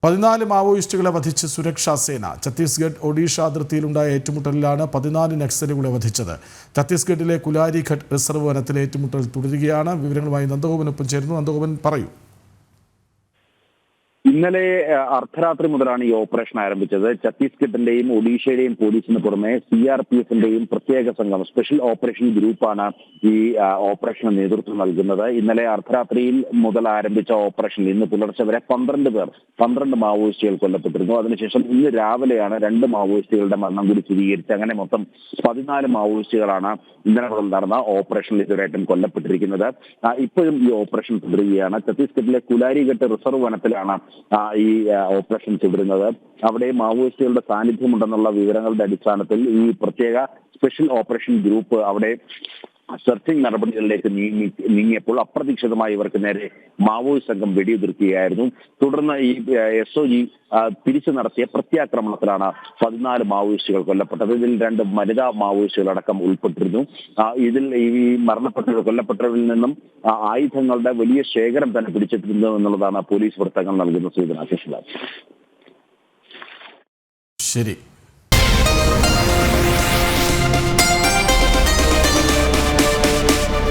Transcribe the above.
14 മാവോയിസ്റ്റുകളെ വധിച്ച് സുരക്ഷാ സേന. ഛത്തീസ്ഗഡ് ഒഡീഷ അതിർത്തിയിലുണ്ടായ ഏറ്റുമുട്ടലിലാണ് 14 നക്സലുകളെ വധിച്ചത്. ഛത്തീസ്ഗഡിലെ കുലാരിഘട്ട് റിസർവ് വനത്തിലെ ഏറ്റുമുട്ടൽ തുടരുകയാണ്. വിവരങ്ങളുമായി നന്ദഗോപനൊപ്പം ചേരുന്നു. നന്ദഗോപൻ, പറയൂ. ഇന്നലെ അർദ്ധരാത്രി മുതലാണ് ഈ ഓപ്പറേഷൻ ആരംഭിച്ചത്. ഛത്തീസ്ഗഡിന്റെയും ഒഡീഷയുടെയും പോലീസിന് പുറമെ CRPFന്റെയും പ്രത്യേക സംഘം, സ്പെഷ്യൽ ഓപ്പറേഷൻ ഗ്രൂപ്പാണ് ഈ ഓപ്പറേഷന് നേതൃത്വം നൽകുന്നത്. ഇന്നലെ അർദ്ധരാത്രിയിൽ മുതൽ ആരംഭിച്ച ഓപ്പറേഷനിൽ ഇന്ന് പുലർച്ചെ വരെ 12 മാവോയിസ്റ്റുകൾ കൊല്ലപ്പെട്ടിരുന്നു. അതിനുശേഷം ഇന്ന് രാവിലെയാണ് 2 മാവോയിസ്റ്റുകളുടെ മരണം കൂടി സ്ഥിരീകരിച്ചത്. അങ്ങനെ മൊത്തം 14 മാവോയിസ്റ്റുകളാണ് ഇന്നലെ മുതൽ നടന്ന ഓപ്പറേഷനിൽ ഇതുവരെയായിട്ടും കൊല്ലപ്പെട്ടിരിക്കുന്നത്. ഇപ്പോഴും ഈ ഓപ്പറേഷൻ തുടരുകയാണ്. ഛത്തീസ്ഗഡിലെ കുലാരിഘട്ട് റിസർവ് വനത്തിലാണ് ഈ ഓപ്പറേഷൻ തുടരുന്നത്. അവിടെ മാവോയിസ്റ്റുകളുടെ സാന്നിധ്യമുണ്ടെന്നുള്ള വിവരങ്ങളുടെ അടിസ്ഥാനത്തിൽ ഈ പ്രത്യേക സ്പെഷ്യൽ ഓപ്പറേഷൻ ഗ്രൂപ്പ് അവിടെ സെർച്ചിങ് നടപടികളിലേക്ക് നീങ്ങിയപ്പോൾ അപ്രതീക്ഷിതമായി ഇവർക്ക് നേരെ മാവോയിസ്റ്റ് സംഘം വെടിയുതിർക്കുകയായിരുന്നു. തുടർന്ന് ഈ SOG തിരിച്ചു നടത്തിയ പ്രത്യാക്രമണത്തിലാണ് 14 മാവോയിസ്റ്റുകൾ കൊല്ലപ്പെട്ടത്. ഇതിൽ 2 വനിതാ മാവോയിസ്റ്റുകൾ അടക്കം ഉൾപ്പെട്ടിരുന്നു. ഇതിൽ ഈ കൊല്ലപ്പെട്ടവരിൽ നിന്നും ആയുധങ്ങളുടെ വലിയ ശേഖരം തന്നെ പിടിച്ചിട്ടുണ്ട് എന്നുള്ളതാണ് പോലീസ് വൃത്തങ്ങൾ നൽകുന്ന സൂചന. ശരി.